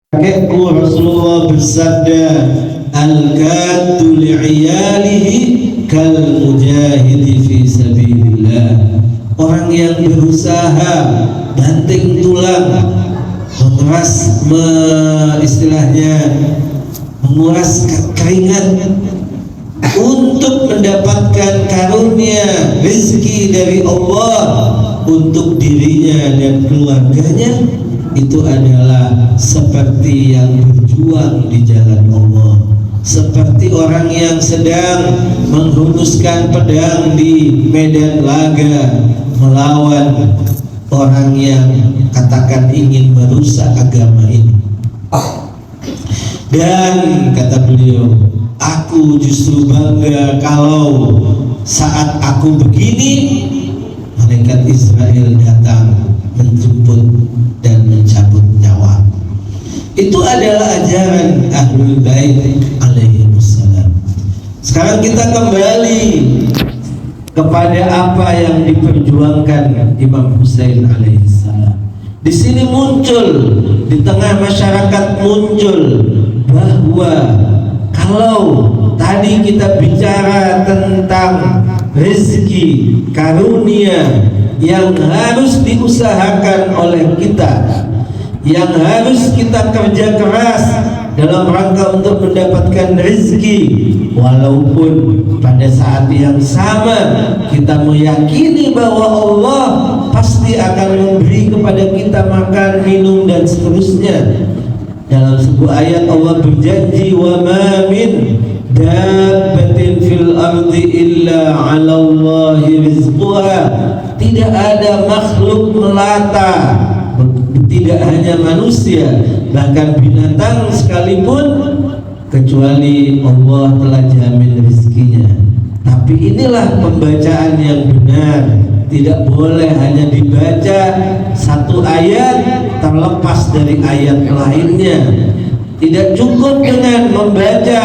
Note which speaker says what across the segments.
Speaker 1: Kakekku Rasulullah bersabda, al-kaddu li'iyalihi kal mujahidi fi sabilillah. Orang yang berusaha banting tulang, istilahnya menguras keringat untuk mendapatkan karunia rezeki dari Allah untuk dirinya dan keluarganya, itu adalah seperti yang berjuang di jalan Allah, seperti orang yang sedang menghunuskan pedang di medan laga melawan orang yang katakan ingin merusak agama ini. Dan kata beliau, aku justru bangga kalau saat aku begini, malaikat Israel datang menjemput dan mencabut nyawa. Itu adalah ajaran Ahlul Bait alaihimussalam. Sekarang kita kembali kepada apa yang diperjuangkan Imam Husain alaihissalam. Di sini muncul, di tengah masyarakat muncul bahwa kalau tadi kita bicara tentang rezeki, karunia yang harus diusahakan oleh kita, yang harus kita kerja keras dalam rangka untuk mendapatkan rezeki, walaupun pada saat yang sama kita meyakini bahwa Allah pasti akan memberi kepada kita makan, minum dan seterusnya. Dalam sebuah ayat Allah berjanji, wa ma min dabbatin fil ardi illa 'ala Allahi rizquha. Tidak ada makhluk melata, tidak hanya manusia, bahkan binatang sekalipun, kecuali Allah telah jamin rezekinya. Tapi inilah pembacaan yang benar. Tidak boleh hanya dibaca satu ayat terlepas dari ayat lainnya. Tidak cukup dengan membaca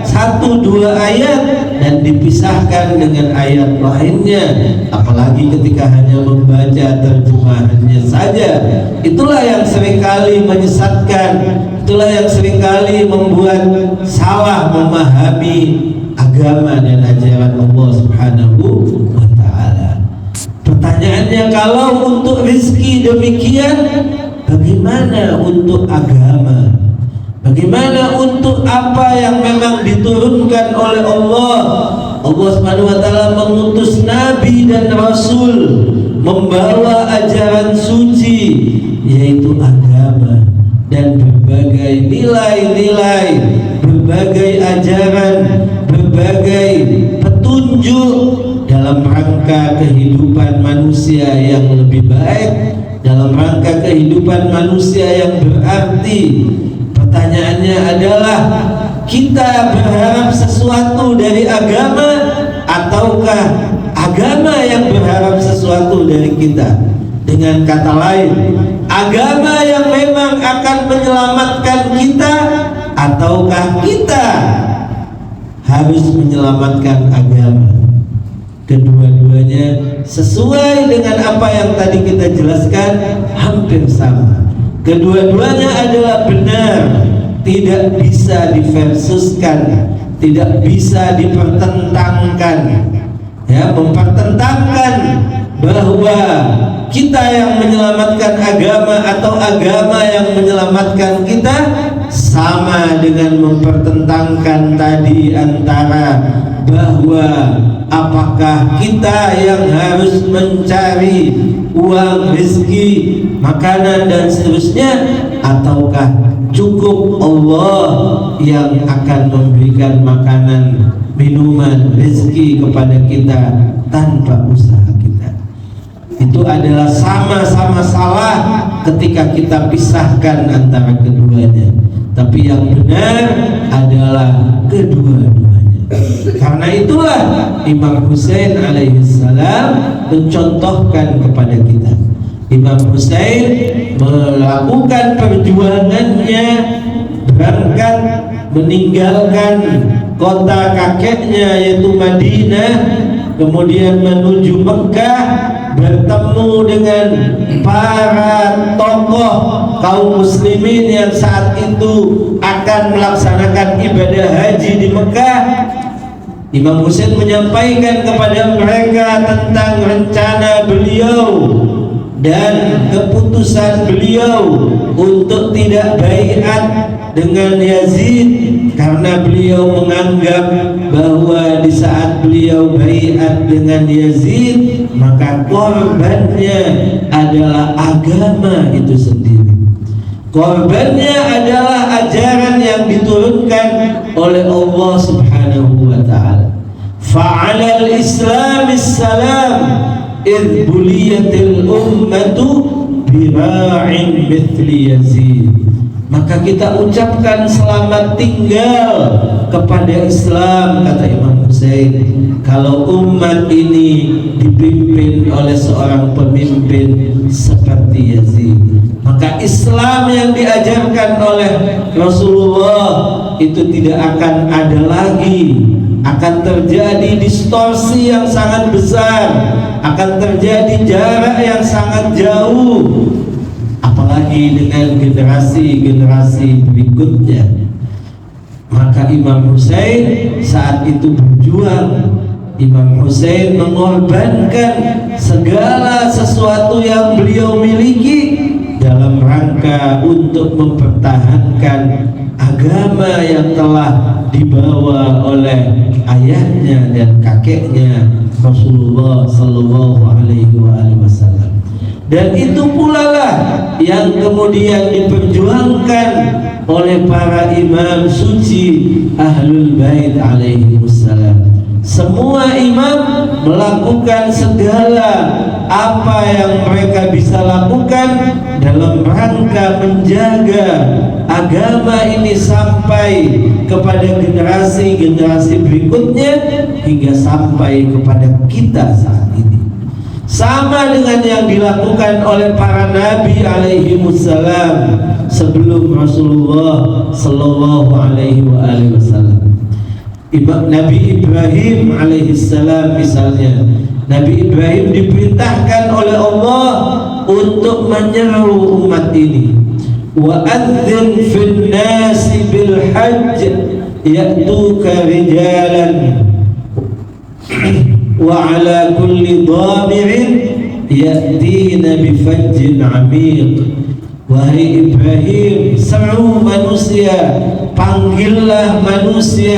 Speaker 1: satu dua ayat dan dipisahkan dengan ayat lainnya, apalagi ketika hanya membaca terjemahannya saja. Itulah yang seringkali menyesatkan, itulah yang seringkali membuat salah memahami agama dan ajaran Allah Subhanahu wa ta'ala. Pertanyaannya, kalau untuk rezeki demikian, bagaimana untuk agama? Bagaimana untuk apa yang memang diturunkan oleh Allah? Allah Subhanahu wa ta'ala mengutus nabi dan rasul membawa ajaran suci, yaitu agama dan berbagai nilai-nilai, berbagai ajaran, berbagai petunjuk dalam rangka kehidupan manusia yang lebih baik, dalam rangka kehidupan manusia yang berarti. Pertanyaannya adalah, kita berharap sesuatu dari agama ataukah agama yang berharap sesuatu dari kita? Dengan kata lain, agama yang memang akan menyelamatkan kita ataukah kita harus menyelamatkan agama? Kedua-duanya sesuai dengan apa yang tadi kita jelaskan, hampir sama. Kedua-duanya adalah benar, tidak bisa diversuskan, tidak bisa dipertentangkan. Ya, mempertentangkan bahwa kita yang menyelamatkan agama atau agama yang menyelamatkan kita sama dengan mempertentangkan tadi antara bahwa apakah kita yang harus mencari uang, rezeki, makanan dan seterusnya, ataukah cukup Allah yang akan memberikan makanan, minuman, rezeki kepada kita tanpa usaha kita? Itu adalah sama-sama salah ketika kita pisahkan antara keduanya. Tapi yang benar adalah kedua-duanya. Karena itulah Imam Husain alaihissalam mencontohkan kepada kita. Imam Husain melakukan perjuangannya, berangkat meninggalkan kota kakeknya yaitu Madinah, kemudian menuju Mekah bertemu dengan para tokoh kaum muslimin yang saat itu akan melaksanakan ibadah haji di Mekah, Imam Husain menyampaikan kepada mereka tentang rencana beliau dan keputusan beliau untuk tidak baiat dengan Yazid, karena beliau menganggap bahwa di saat beliau baiat dengan Yazid maka korbannya adalah agama itu sendiri, korbannya adalah ajaran yang diturunkan oleh Allah Subhanahu wa ta'ala. Fa'alal islamis salam idh buliyatil ummatu bira'in mithli Yazid. Maka kita ucapkan selamat tinggal kepada Islam, kata Imam Husain, kalau umat ini dipimpin oleh seorang pemimpin seperti Yazid. Maka Islam yang diajarkan oleh Rasulullah itu tidak akan ada lagi, akan terjadi distorsi yang sangat besar, akan terjadi jarak yang sangat jauh, apalagi dengan generasi-generasi berikutnya. Maka Imam Husain saat itu berjuang. Imam Husain mengorbankan segala sesuatu yang beliau miliki dalam rangka untuk mempertahankan agama yang telah dibawa oleh ayahnya dan kakeknya Rasulullah Sallallahu Alaihi Wasallam. Dan itu pula lah yang kemudian diperjuangkan oleh para imam suci Ahlul Bait alaihi wassalam. Semua imam melakukan segala apa yang mereka bisa lakukan dalam rangka menjaga agama ini sampai kepada generasi-generasi berikutnya hingga sampai kepada kita saat ini. Sama dengan yang dilakukan oleh para nabi alaihi wassalam sebelum Rasulullah sallallahu alaihi wasallam. Nabi Ibrahim alaihissalam misalnya, Nabi Ibrahim diperintahkan oleh Allah untuk menyeru umat ini, wa adzin fil nasi bil hajj ya'tuka rijalan wa ala kulli dhamirin ya'tina bi fajjin 'amiq. Wahai Ibrahim, seru manusia, panggillah manusia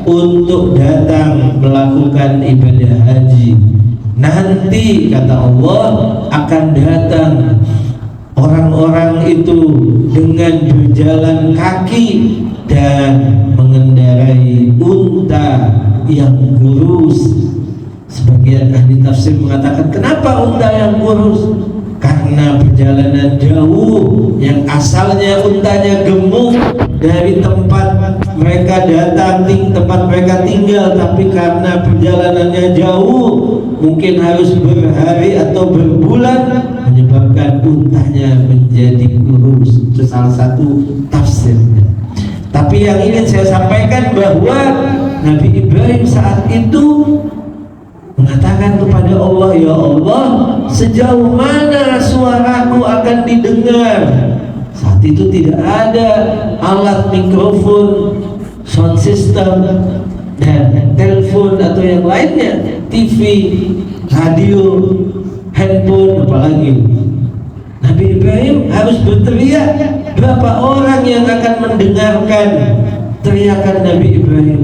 Speaker 1: untuk datang melakukan ibadah haji. Nanti kata Allah akan datang orang-orang itu dengan berjalan kaki dan mengendarai unta yang kurus. Sebagian ahli tafsir mengatakan, kenapa unta yang kurus? Karena perjalanan jauh yang asalnya untanya gemuk dari tempat mereka datang, tempat mereka tinggal, tapi karena perjalanannya jauh, mungkin harus berhari atau berbulan, menyebabkan untanya menjadi kurus. Itu salah satu tafsirnya. Tapi yang ingin saya sampaikan bahwa Nabi Ibrahim saat itu mengatakan kepada Allah, ya Allah, sejauh mana suaraku akan didengar? Saat itu tidak ada alat mikrofon, sound system, dan telepon atau yang lainnya, TV, radio, handphone, apalagi. Nabi Ibrahim harus berteriak. Berapa orang yang akan mendengarkan teriakan Nabi Ibrahim?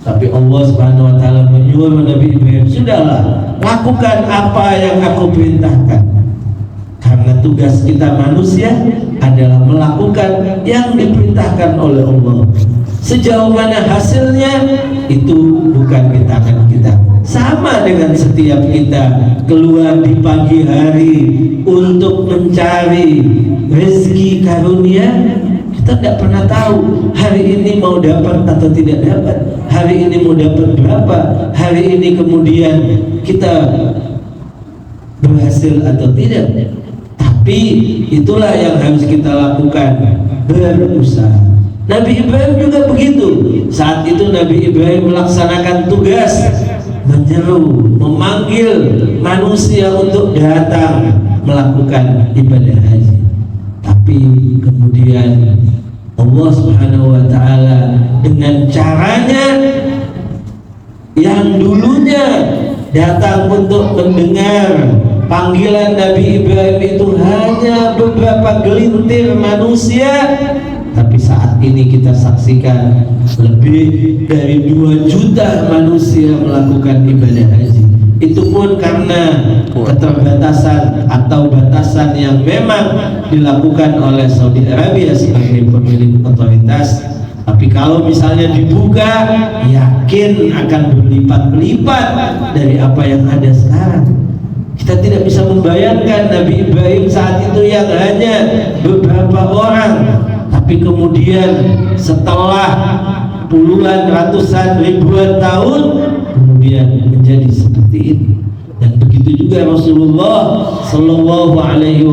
Speaker 1: Tapi Allah Subhanahu wa ta'ala menyuruh Nabi Ibrahim, sudahlah, lakukan apa yang aku perintahkan. Karena tugas kita manusia adalah melakukan yang diperintahkan oleh Allah. Sejauh mana hasilnya itu bukan di tangan kita. Sama dengan setiap kita keluar di pagi hari untuk mencari rezeki karunia, kita tidak pernah tahu hari ini mau dapat atau tidak dapat, hari ini mau dapat berapa, hari ini kemudian kita berhasil atau tidak. Tapi itulah yang harus kita lakukan, berusaha. Nabi Ibrahim juga begitu. Saat itu Nabi Ibrahim melaksanakan tugas menyeru, memanggil manusia untuk datang melakukan ibadah haji. Tapi kemudian Allah Subhanahu wa ta'ala dengan caranya yang dulunya datang untuk mendengar panggilan Nabi Ibrahim itu hanya beberapa gelintir manusia, tapi saat ini kita saksikan lebih dari 2 juta manusia melakukan ibadah haji. Itu pun karena keterbatasan atau batasan yang memang dilakukan oleh Saudi Arabia sebagai pemilik otoritas. Tapi kalau misalnya dibuka, yakin akan berlipat-lipat dari apa yang ada sekarang. Kita tidak bisa membayangkan Nabi Ibrahim saat itu yang hanya beberapa orang, tapi kemudian setelah puluhan, ratusan, ribuan tahun kemudian menjadi seperti ini. Dan begitu juga Rasulullah Sallallahu Alaihi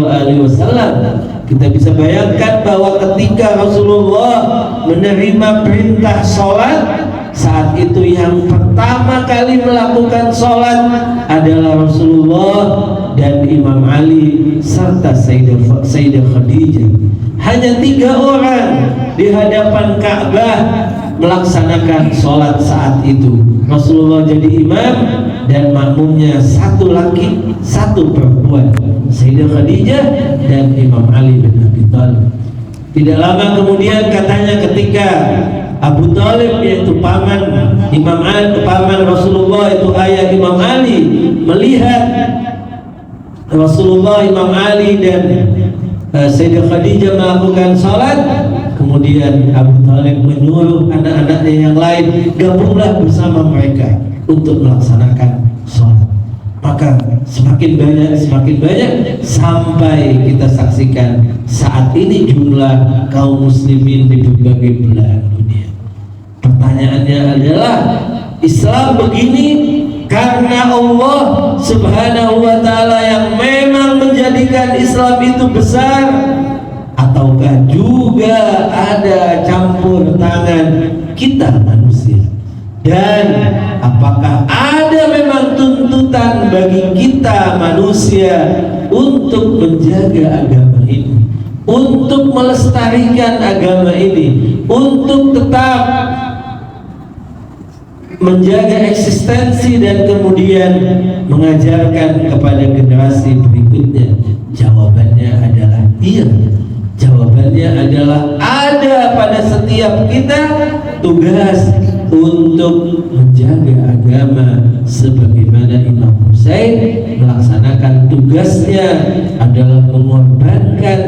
Speaker 1: Wasallam. Kita bisa bayangkan bahwa ketika Rasulullah menerima perintah sholat, saat itu yang pertama kali melakukan sholat adalah Rasulullah dan Imam Ali serta Sayyidah Khadijah. Hanya 3 orang di hadapan Ka'bah melaksanakan sholat saat itu. Rasulullah jadi imam dan makmumnya 1 laki 1 perempuan, Sayyidah Khadijah dan Imam Ali bin Abi Thalib. Tidak lama kemudian katanya ketika Abu Thalib, yaitu paman Imam Ali, paman Rasulullah, itu ayah Imam Ali, melihat Rasulullah, Imam Ali dan Sayyidah Khadijah melakukan sholat, kemudian Abu Thalib menyuruh anak-anaknya yang lain, gabunglah bersama mereka untuk melaksanakan sholat. Maka semakin banyak sampai kita saksikan saat ini jumlah kaum muslimin di berbagai belahan dunia. Pertanyaannya adalah, Islam begini karena Allah Subhanahu wa ta'ala yang memang menjadikan Islam itu besar, ataukah juga ada campur tangan kita manusia? Dan apakah ada memang tuntutan bagi kita manusia untuk menjaga agama ini, untuk melestarikan agama ini, untuk tetap menjaga eksistensi dan kemudian mengajarkan kepada generasi berikutnya? Jawabannya adalah iya. Jawabannya adalah ada pada setiap kita tugas untuk menjaga agama, sebagaimana Imam Husain melaksanakan tugasnya adalah mengorbankan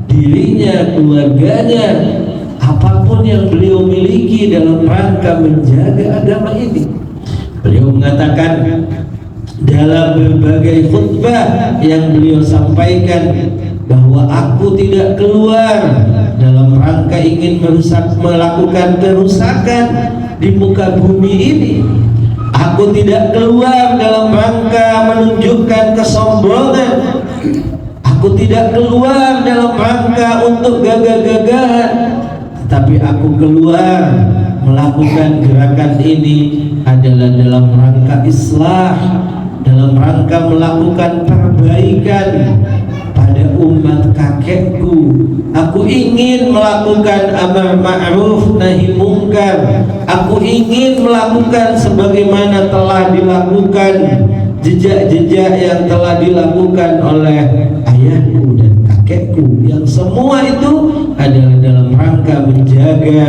Speaker 1: dirinya, keluarganya, apapun yang beliau miliki dalam rangka menjaga agama ini. Beliau mengatakan dalam berbagai khutbah yang beliau sampaikan bahwa aku tidak keluar dalam rangka ingin melakukan kerusakan di muka bumi ini. Aku tidak keluar dalam rangka menunjukkan kesombongan. Aku tidak keluar dalam rangka untuk gagah-gagahan, tetapi aku keluar melakukan gerakan ini adalah dalam rangka islah, dalam rangka melakukan perbaikan pada umat kakekku. Aku ingin melakukan amar ma'ruf nahi mungkar. Aku ingin melakukan sebagaimana telah dilakukan jejak-jejak yang telah dilakukan oleh ayahku dan kakekku, yang semua itu adalah dalam rangka menjaga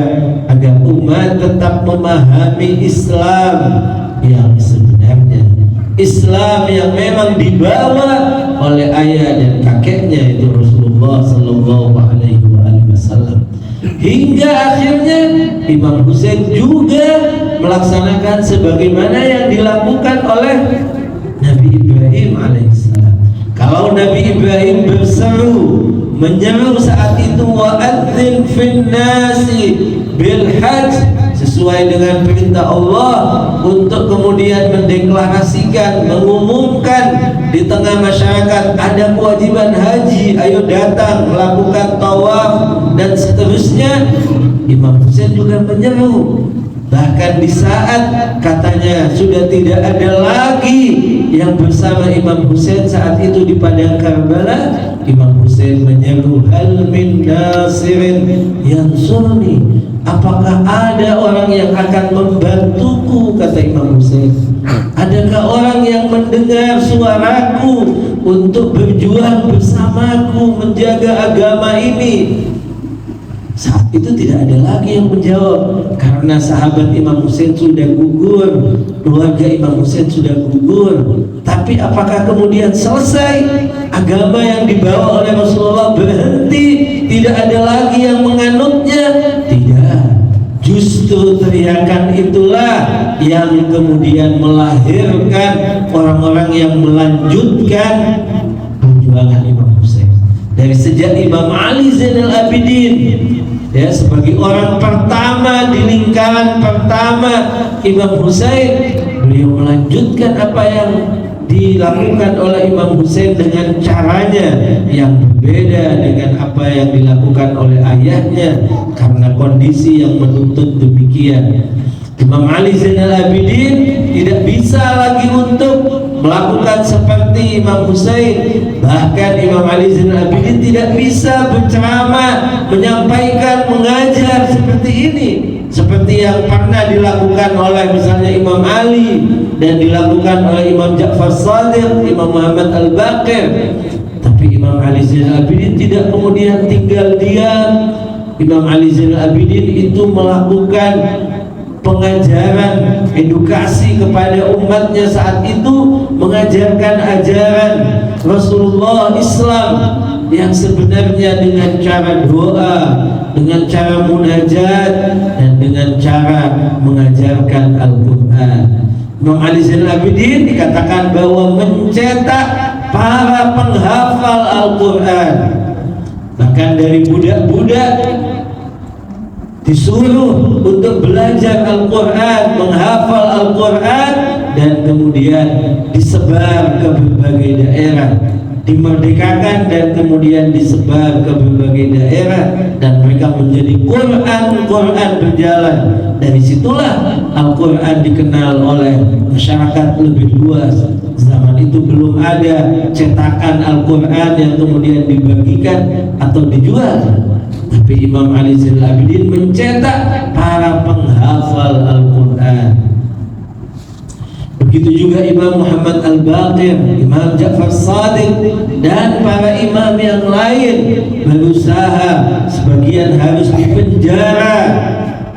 Speaker 1: agar umat tetap memahami Islam yang sebenarnya, Islam yang memang dibawa oleh ayah dan kakeknya, itu Rasulullah Sallallahu Alaihi Wasallam. Hingga akhirnya Imam Husain juga melaksanakan sebagaimana yang dilakukan oleh Nabi Ibrahim alaihissalam. Kalau Nabi Ibrahim berseru, menyeru saat itu, wa'adzin fin nasi bil hajj, sesuai dengan perintah Allah untuk kemudian mendeklarasikan, mengumumkan di tengah masyarakat ada kewajiban haji, ayo datang melakukan tawaf dan seterusnya. Imam Husain juga menyeru, Bahkan di saat katanya sudah tidak ada lagi yang bersama Imam Husain saat itu di padang Karbala, Imam Husain menyeru, hal min nasirin yansurni, apakah ada orang yang akan membantuku, kata Imam Husain. Adakah orang yang mendengar suaraku untuk berjuang bersamaku menjaga agama ini? Saat itu tidak ada lagi yang menjawab, karena sahabat Imam Husain sudah gugur, keluarga Imam Husain sudah gugur. Tapi apakah kemudian selesai agama yang dibawa oleh Rasulullah berhenti, tidak ada lagi yang menganutnya? Tidak. Justru teriakan itulah yang kemudian melahirkan orang-orang yang melanjutkan perjuangan Imam Husain. Dari sejak Imam Ali Zainal Abidin, ya, sebagai orang pertama di lingkaran pertama Imam Husain, beliau melanjutkan apa yang dilakukan oleh Imam Husain dengan caranya yang berbeda dengan apa yang dilakukan oleh ayahnya, karena kondisi yang menuntut demikian. Imam Ali Zainal Abidin tidak bisa lagi untuk melakukan seperti Imam Husain. Bahkan Imam Ali Zainal Abidin tidak bisa berceramah, menyampaikan, mengajar seperti ini, seperti yang pernah dilakukan oleh misalnya Imam Ali dan dilakukan oleh Imam Ja'far Shadiq, Imam Muhammad Al-Baqir. Tapi Imam Ali Zainal Abidin tidak kemudian tinggal diam. Imam Ali Zainal Abidin itu melakukan pengajaran, edukasi kepada umatnya saat itu, mengajarkan ajaran Rasulullah Islam yang sebenarnya dengan cara doa, dengan cara munajat, dan dengan cara mengajarkan Al-Quran. Imam Ali Zainal Abidin dikatakan bahwa mencetak para penghafal Al-Quran. Bahkan dari budak-budak disuruh untuk belajar Al-Quran, menghafal Al-Quran, dan kemudian disebar ke berbagai daerah, dimerdekakan dan kemudian disebar ke berbagai daerah, dan mereka menjadi Quran berjalan. Dari situlah Al-Quran dikenal oleh masyarakat lebih luas. Zaman itu belum ada cetakan Al-Quran yang kemudian dibagikan atau dijual. Tapi Imam Ali Zainal Abidin mencetak para penghafal Al-Quran. Begitu juga Imam Muhammad Al-Baqir, Imam Ja'far Shadiq, dan para imam yang lain berusaha, sebagian harus dipenjara,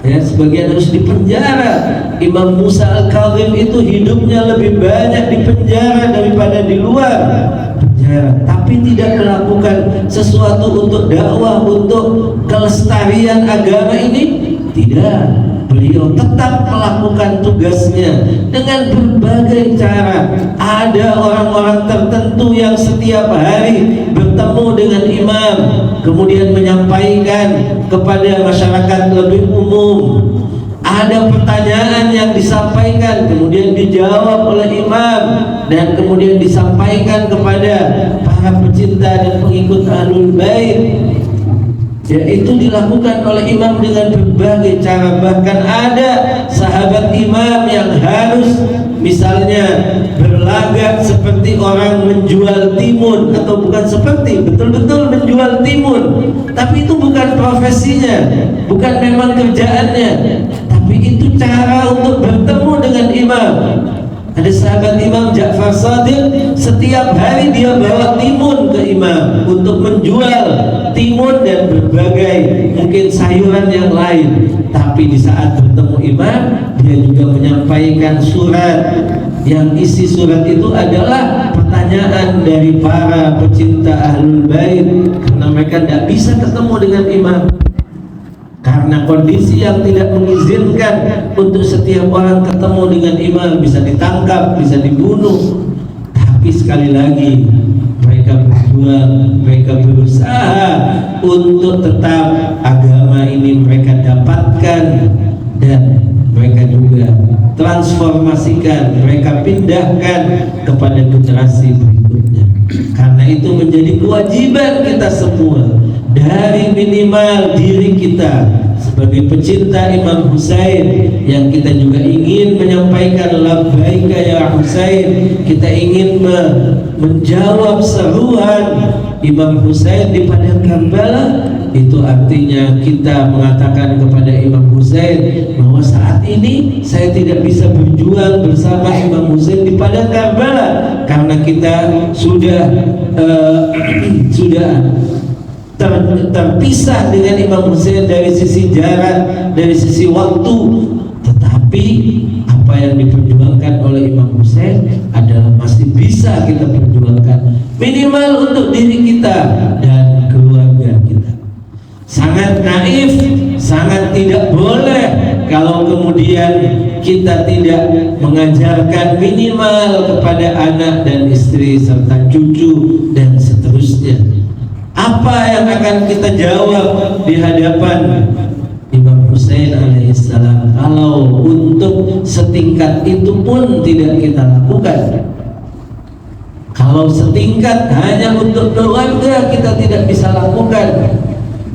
Speaker 1: ya, sebagian harus dipenjara. Imam Musa Al-Kazim itu hidupnya lebih banyak di penjara daripada di luar penjara, tapi tidak melakukan sesuatu untuk dakwah, untuk kelestarian agama ini. Tidak, beliau tetap melakukan tugasnya dengan berbagai cara. Ada orang-orang tertentu yang setiap hari bertemu dengan imam, kemudian menyampaikan kepada masyarakat lebih umum. Ada pertanyaan yang disampaikan, kemudian dijawab oleh imam, dan kemudian disampaikan kepada para pecinta dan pengikut Ahlul Bait. Ya, itu dilakukan oleh imam dengan berbagai cara. Bahkan ada sahabat imam yang harus misalnya berlagak seperti orang menjual timun, atau bukan seperti, betul-betul menjual timun, tapi itu bukan profesinya, bukan memang kerjaannya, tapi itu cara untuk bertemu dengan imam. Ada sahabat Imam Ja'far Shadiq, setiap hari dia bawa timun ke imam untuk menjual timun dan berbagai mungkin sayuran yang lain. Tapi di saat bertemu imam, dia juga menyampaikan surat, yang isi surat itu adalah pertanyaan dari para pecinta Ahlul Bait, karena mereka tidak bisa ketemu dengan imam karena kondisi yang tidak mengizinkan untuk setiap orang ketemu dengan imam, bisa ditangkap, bisa dibunuh. Tapi sekali lagi mereka berjuang, mereka berusaha untuk tetap agama ini mereka dapatkan, dan mereka juga transformasikan, mereka pindahkan kepada generasi berikutnya. Karena itu menjadi kewajiban kita semua, dari minimal diri kita sebagai pecinta Imam Husain yang kita juga ingin menyampaikan labbaika ya Husain, kita ingin menjawab seruan Imam Husain di padang Karbala, itu artinya kita mengatakan kepada Imam Husain bahwa saat ini saya tidak bisa berjuang bersama Imam Husain di padang Karbala karena kita sudah terpisah dengan Imam Husain dari sisi jarak, dari sisi waktu. Tetapi apa yang diperjuangkan oleh Imam Husain adalah masih bisa kita perjuangkan, minimal untuk diri kita dan keluarga kita. Sangat naif, sangat tidak boleh kalau kemudian kita tidak mengajarkan minimal kepada anak dan istri serta cucu dan seterusnya. Apa yang akan kita jawab di hadapan Imam Husain alaihissalam kalau untuk setingkat itu pun tidak kita lakukan? Kalau setingkat hanya untuk keluarga kita tidak bisa lakukan,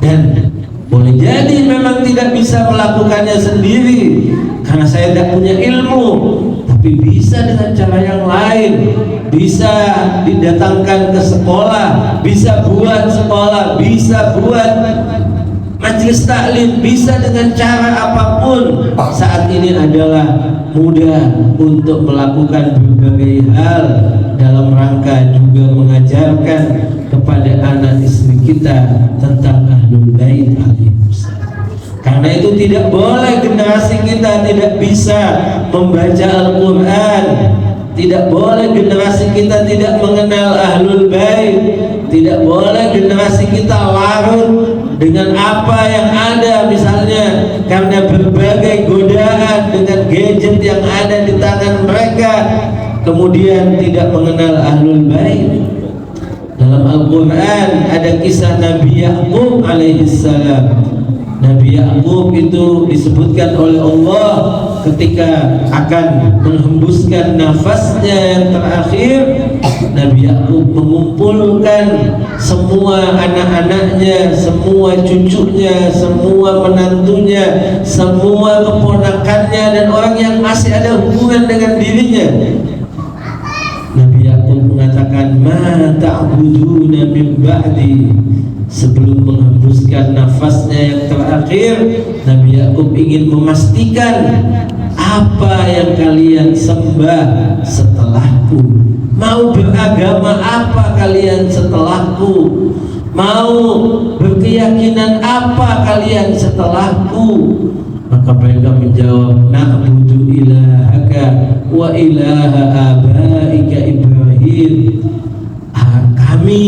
Speaker 1: dan boleh jadi memang tidak bisa melakukannya sendiri karena saya tidak punya ilmu, tapi bisa dengan cara yang lain. Bisa didatangkan ke sekolah, bisa buat sekolah, bisa buat majelis taklim, bisa dengan cara apapun. Saat ini adalah mudah untuk melakukan berbagai hal dalam rangka juga mengajarkan kepada anak istri kita tentang Ahlul Bait alaihissalam. Karena itu tidak boleh generasi kita tidak bisa membaca Al-Quran, tidak boleh generasi kita tidak mengenal Ahlul Bait, tidak boleh generasi kita larut dengan apa yang ada, misalnya karena berbagai godaan dengan gadget yang ada di tangan mereka, kemudian tidak mengenal Ahlul Bait. Dalam Al-Quran ada kisah Nabi Ya'qub alaihissalam. Nabi Ya'qub itu disebutkan oleh Allah ketika akan menghembuskan nafasnya yang terakhir. Nabi Ya'qub mengumpulkan semua anak-anaknya, semua cucunya, semua menantunya, semua keponakannya dan orang yang masih ada hubungan dengan dirinya. Nabi Ya'qub mengatakan, ma ta'buduna min ba'di. Sebelum menghembuskan nafasnya yang terakhir, Nabi Ya'qub ingin memastikan apa yang kalian sembah setelahku. Mau beragama apa kalian setelahku? Mau berkeyakinan apa kalian setelahku? Maka mereka menjawab, na'budu ilahaka wa ilaha abaika Ibrahim. Kami,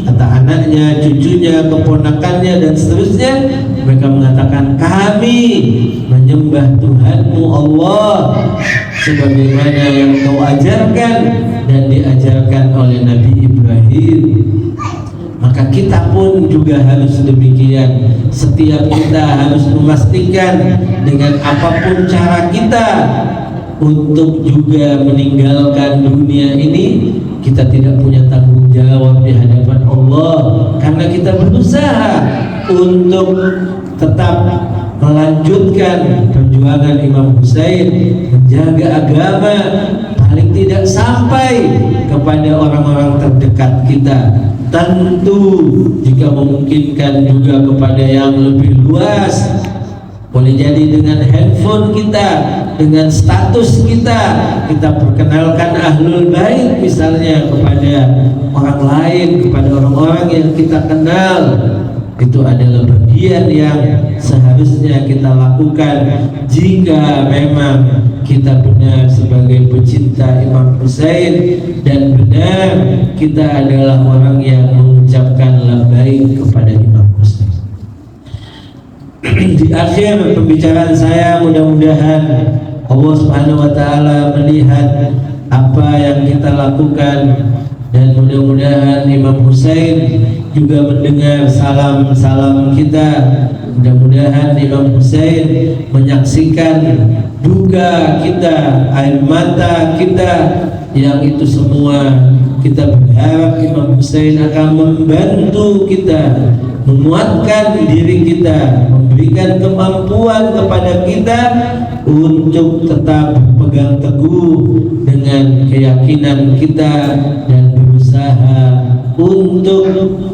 Speaker 1: kata anaknya, cucunya, keponakannya dan seterusnya, mereka mengatakan kami menyembah Tuhanmu Allah sebagaimana yang kau ajarkan dan diajarkan oleh Nabi Ibrahim. Maka kita pun juga harus demikian. Setiap kita harus memastikan dengan apapun cara kita untuk juga meninggalkan dunia ini, kita tidak punya tanggung jawab di hadapan Allah karena kita berusaha untuk tetap melanjutkan perjuangan Imam Husain, menjaga agama, paling tidak sampai kepada orang-orang terdekat kita. Tentu jika memungkinkan juga kepada yang lebih luas, boleh jadi dengan handphone kita, dengan status kita, kita perkenalkan Ahlul Bait misalnya kepada orang lain, kepada orang-orang yang kita kenal. Itu adalah bagian yang seharusnya kita lakukan jika memang kita benar sebagai pecinta Imam Husain dan benar kita adalah orang yang mengucapkan labbaik kepada Imam Husain. Di akhir pembicaraan saya, mudah-mudahan Allah Subhanahu wa taala melihat apa yang kita lakukan dan mudah-mudahan Imam Husain juga mendengar salam-salam kita. Mudah-mudahan Imam Husain menyaksikan duka kita, air mata kita, yang itu semua Kita berharap Imam Husain akan membantu kita, menguatkan diri kita, memberikan kemampuan kepada kita untuk tetap berpegang teguh dengan keyakinan kita dan berusaha untuk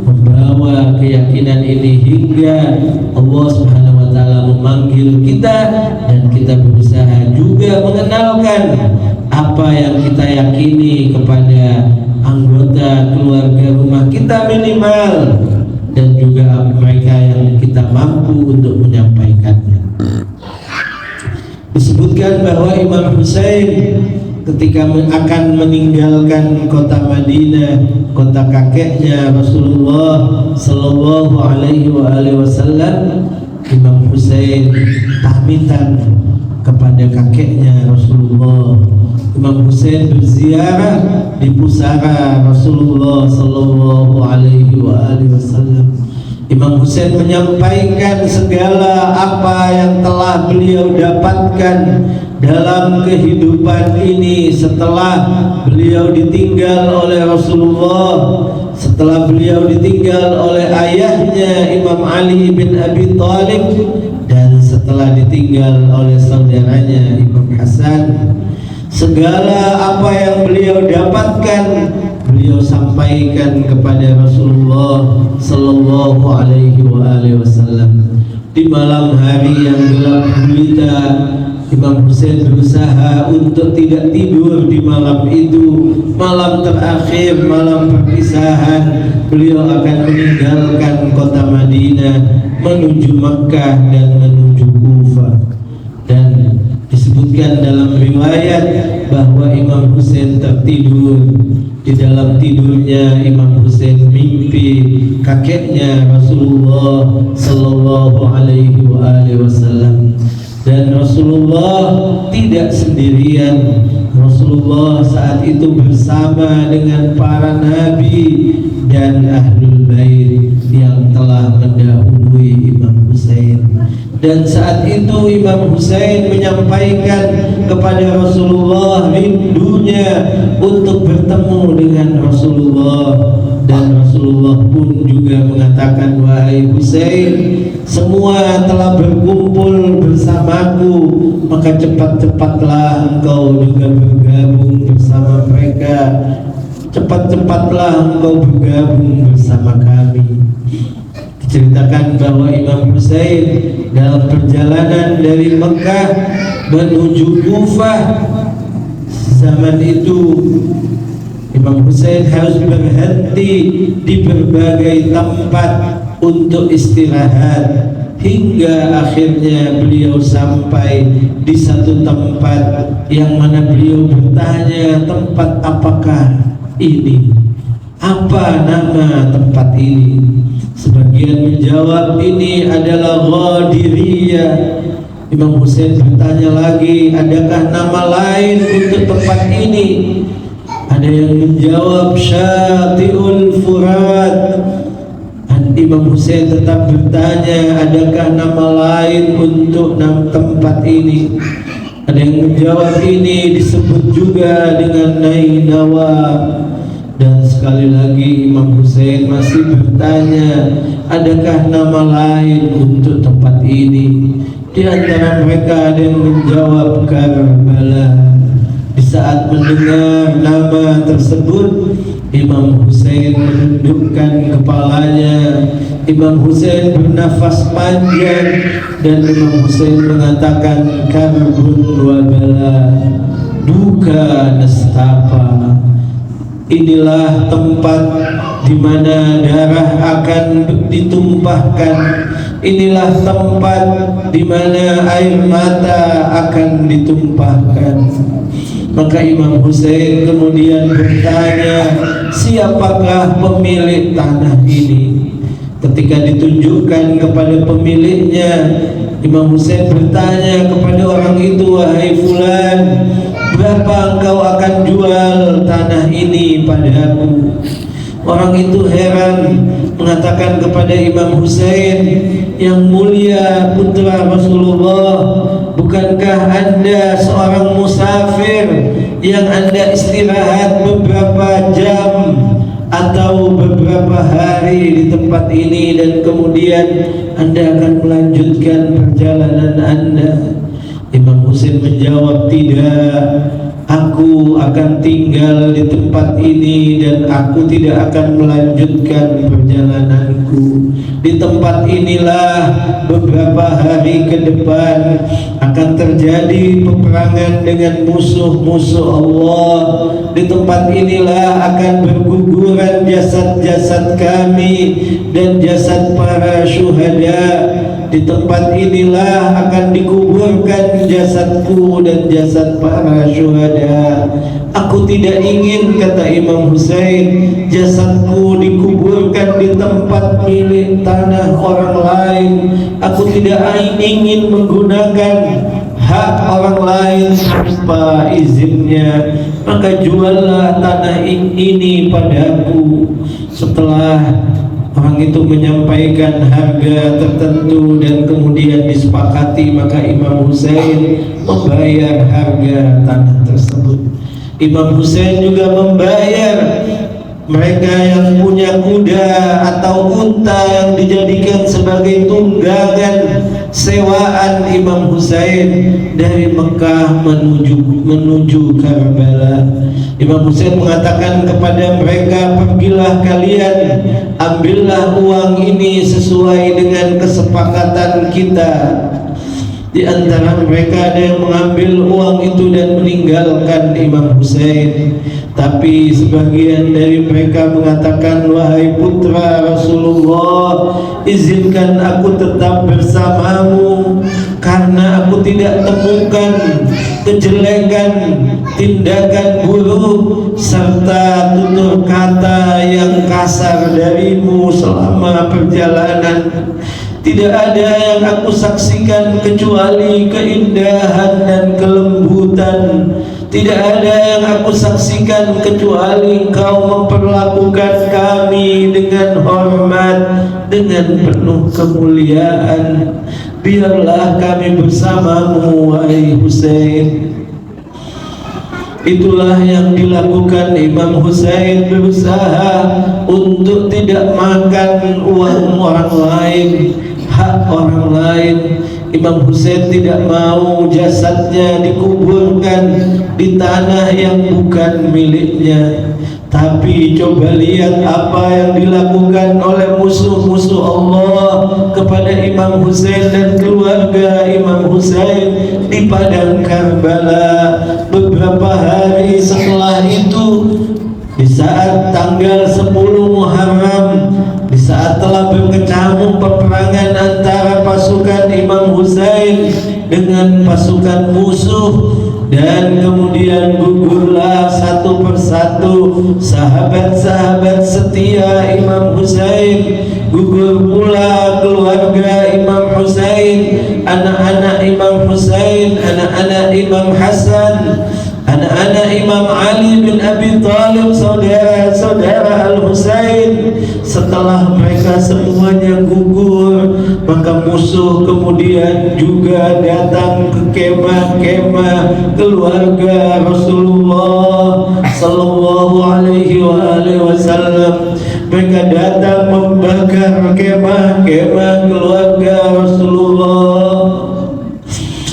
Speaker 1: membawa keyakinan ini hingga Allah Subhanahu wa taala memanggil kita, dan kita berusaha juga mengenalkan apa yang kita yakini kepada anggota keluarga rumah kita minimal, dan juga mereka yang kita mampu untuk menyampaikannya. Disebutkan bahwa Imam Husain ketika akan meninggalkan kota Madinah, kota kakeknya Rasulullah Sallallahu Alaihi Wasallam, Imam Husain pamitan kepada kakeknya Rasulullah. Imam Husain berziarah di pusara Rasulullah Sallallahu Alaihi Wasallam. Imam Husain menyampaikan segala apa yang telah beliau dapatkan dalam kehidupan ini setelah beliau ditinggal oleh Rasulullah, setelah beliau ditinggal oleh ayahnya Imam Ali bin Abi Thalib, dan setelah ditinggal oleh saudaranya Imam Hasan. Segala apa yang beliau dapatkan beliau sampaikan kepada Rasulullah Sallallahu Alaihi Wasallam. Di malam hari yang gelap gulita, Imam Husain berusaha untuk tidak tidur di malam itu. Malam terakhir, malam perpisahan, beliau akan meninggalkan kota Madinah menuju Makkah dan menuju Kufah. Dan disebutkan dalam riwayat bahwa Imam Husain tertidur. Di dalam tidurnya Imam Husain mimpi kakeknya Rasulullah Sallallahu Alaihi Wasallam, dan Rasulullah tidak sendirian. Rasulullah saat itu bersama dengan para nabi dan ahlul bait yang telah mendahului Imam Husain. Dan saat itu Imam Husain menyampaikan kepada Rasulullah rindunya untuk bertemu dengan Rasulullah, dan Rasulullah pun juga mengatakan, wahai Husain, semua telah berkumpul bersamaku, maka cepat-cepatlah engkau juga bergabung bersama mereka, cepat-cepatlah engkau bergabung bersama kami. Diceritakan bahwa Imam Husain dalam perjalanan dari Mekah menuju Kufah, zaman itu Imam Husain harus berhenti di berbagai tempat untuk istirahat, hingga akhirnya beliau sampai di satu tempat yang mana beliau bertanya, tempat apakah ini? Apa nama tempat ini? Sebagian menjawab ini adalah Ghadiriyah. Imam Husain bertanya lagi, adakah nama lain untuk tempat ini? Ada yang menjawab Syati'ul Furat. Dan Imam Husain tetap bertanya, adakah nama lain untuk tempat ini? Ada yang menjawab ini disebut juga dengan Nainawa. Dan sekali lagi Imam Husain masih bertanya, adakah nama lain untuk tempat ini? Di antara mereka ada yang menjawab Karbala. Di saat mendengar nama tersebut, Imam Husain menundukkan kepalanya. Imam Husain bernafas panjang, dan Imam Husain mengatakan, Karbun wa bala, duka nestapa. Inilah tempat di mana darah akan ditumpahkan. Inilah tempat di mana air mata akan ditumpahkan. Maka Imam Husain kemudian bertanya, siapakah pemilik tanah ini? Ketika ditunjukkan kepada pemiliknya, Imam Husain bertanya kepada orang itu, wahai fulan, berapa engkau akan jual tanah ini padaku? Orang itu heran, mengatakan kepada Imam Husain, yang mulia putra Rasulullah, bukankah anda seorang musafir yang Anda istirahat beberapa jam atau beberapa hari di tempat ini dan kemudian Anda akan melanjutkan perjalanan Anda? Imam Husain menjawab, tidak, aku akan tinggal di tempat ini dan aku tidak akan melanjutkan perjalananku. Di tempat inilah beberapa hari ke depan akan terjadi peperangan dengan musuh-musuh Allah. Di tempat inilah akan berguguran jasad-jasad kami dan jasad para syuhada. Di tempat inilah akan dikuburkan jasadku dan jasad para syuhada. Aku tidak ingin, kata Imam Husain, jasadku dikuburkan di tempat milik tanah orang lain. Aku tidak ingin menggunakan hak orang lain tanpa izinnya. Maka juallah tanah ini padaku. Setelah orang itu menyampaikan harga tertentu dan kemudian disepakati, maka Imam Husain membayar harga tanah tersebut. Imam Husain juga membayar mereka yang punya kuda atau unta yang dijadikan sebagai tunggangan sewaan Imam Husain dari Mekah menuju Karbala. Imam Husain mengatakan kepada mereka, pergilah kalian, ambillah uang ini sesuai dengan kesepakatan kita. Di antara mereka ada yang mengambil uang itu dan meninggalkan Imam Husain. Tapi sebagian dari mereka mengatakan, wahai putra Rasulullah, izinkan aku tetap bersamamu, karena aku tidak temukan kejelekan, tindakan buruk serta tutur kata yang kasar darimu selama perjalanan. Tidak ada yang aku saksikan kecuali keindahan dan kelembutan. Tidak ada yang aku saksikan kecuali engkau memperlakukan kami dengan hormat, dengan penuh kemuliaan. Biarlah kami bersamamu, wahai Husain. Itulah yang dilakukan Imam Husain, berusaha untuk tidak makan uang orang lain, hak orang lain. Imam Husain tidak mau jasadnya dikuburkan di tanah yang bukan miliknya. Tapi coba lihat apa yang dilakukan oleh musuh-musuh Allah kepada Imam Husain dan keluarga Imam Husain di padang Karbala. Beberapa hari setelah itu, di saat tanggal 10 Muharram, di saat telah berkecamuk peperangan antara pasukan Imam Husain dengan pasukan musuh, dan kemudian gugurlah satu persatu sahabat-sahabat setia Imam Husain, gugur pula keluarga Imam Husain, anak-anak Imam Husain, anak-anak Imam Hasan, anak-anak Imam Ali bin Abi Thalib, saudara-saudara Al-Husain. Setelah mereka semuanya gugur, maka musuh kemudian juga datang ke kemah-kemah keluarga Rasulullah sallallahu alaihi wasallam. Mereka datang membakar kemah-kemah keluarga Rasulullah.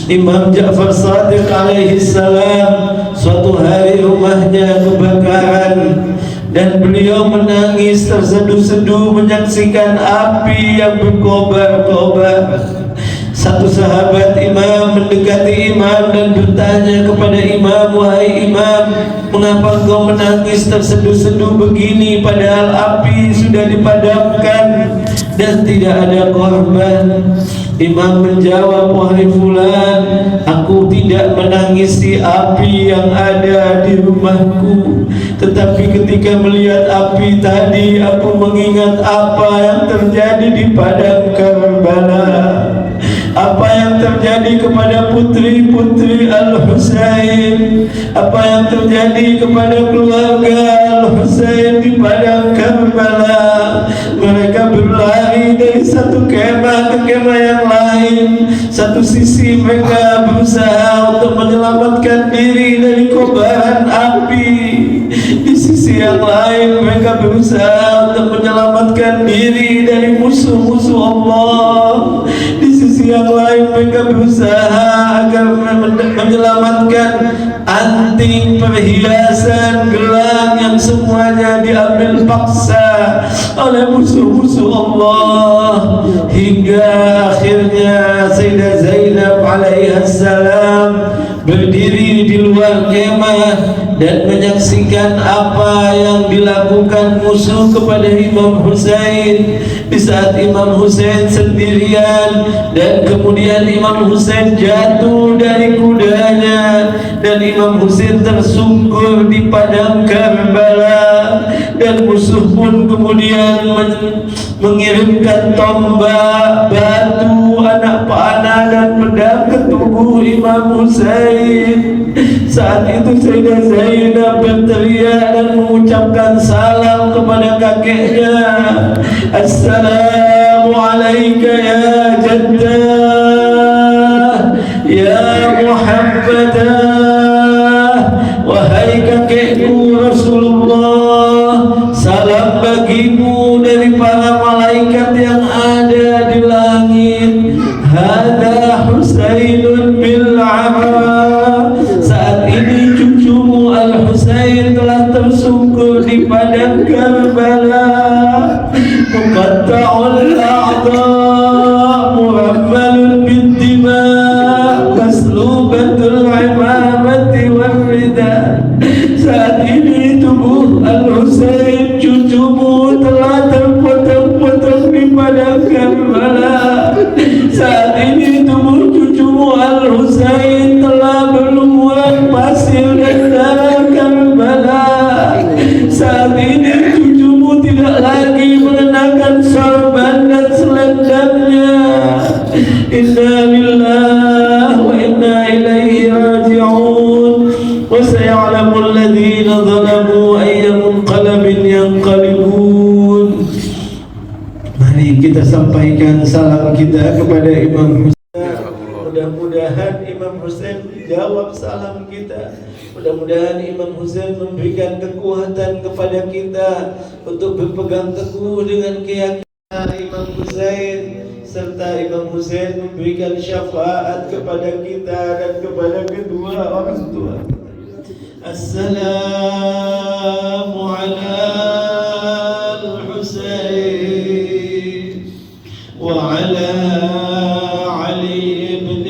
Speaker 1: Imam Ja'far Shadiq alaihi salam, suatu hari rumahnya kebakaran dan beliau menangis terseduh-seduh menyaksikan api yang berkobar-kobar. Satu sahabat Imam mendekati Imam dan bertanya kepada Imam, wahai Imam, mengapa engkau menangis terseduh-seduh begini padahal api sudah dipadamkan dan tidak ada korban? Imam menjawab, wahai fulan, aku tidak menangisi api yang ada di rumahku, tetapi ketika melihat api tadi, aku mengingat apa yang terjadi di padang Karbala, apa yang terjadi kepada putri-putri Al-Husain, apa yang terjadi kepada keluarga Al-Husain di padang Karbala. Mereka berlari dari dari satu kemah ke kemah yang lain. Satu sisi mereka berusaha untuk menyelamatkan diri dari kobaran api, di sisi yang lain mereka berusaha untuk menyelamatkan diri dari musuh-musuh Allah. Di sisi yang lain mereka berusaha agar menyelamatkan anting, perhiasan, gelang yang semuanya diambil paksa oleh musuh-musuh Allah, hingga akhirnya Sayyidah Zainab alaihissalam berdiri di luar kemah dan menyaksikan apa yang dilakukan musuh kepada Imam Husain. Di saat Imam Husain sendirian dan kemudian Imam Husain jatuh dari kudanya dan Imam Husain tersungkur di padang Karbala, dan musuh pun kemudian mengirimkan tombak, batu, anak panah dan pedang ke tubuh Imam Husain. Saat itu Sayyidah Zainab berteriak dan mengucapkan salam kepada kakeknya, "Assalamu alayka ya jaddah, ya Muhammadah." Wahai kakekku Rasulullah, salam bagimu dari para malaikat yang ada di langit. Hada Husainun bil Amra. Saat ini cucumu Al-Husain telah tersungkur di padang Karbala. Muqatta'ul a'dha', murammalun bid-dima', maslubatul imamati wal-rida. Saat ini tubuh Al-Husain cucumu telah terpotong-potong di padang Karbala. Saat ini tubuh cucumu Al-Husain telah berlumuran pasir dan darah Karbala. Saat ini cucumu tidak lagi mengenakan sorban dan selendangnya. Inna lillahi wa inna ilaihi raji'un. Wa saya'lamul ladzina zalamu ayya munqalabin yanqalibun. Mari kita sampaikan salam kita kepada Imam Husain. Mudah-mudahan Imam Husain jawab salam kita. Mudah-mudahan Imam Husain memberikan kekuatan kepada kita untuk berpegang teguh dengan keyakinan Imam Husain, serta Imam Husain memberikan syafaat kepada kita dan kepada kedua orang tua. Assalamu ala al-Husain wa ala Ali ibn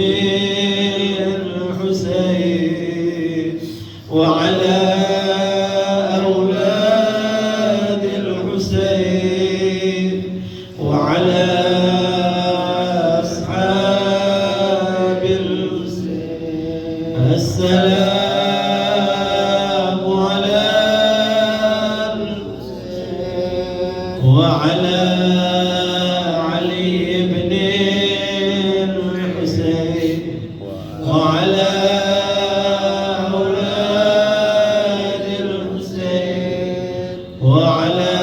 Speaker 1: al-Husain wa ala أولاد الحسين وعلى أصحاب الحسين. السلام على الحسين وعلى علي بن الحسين وعلى أولاد الحسين وعلى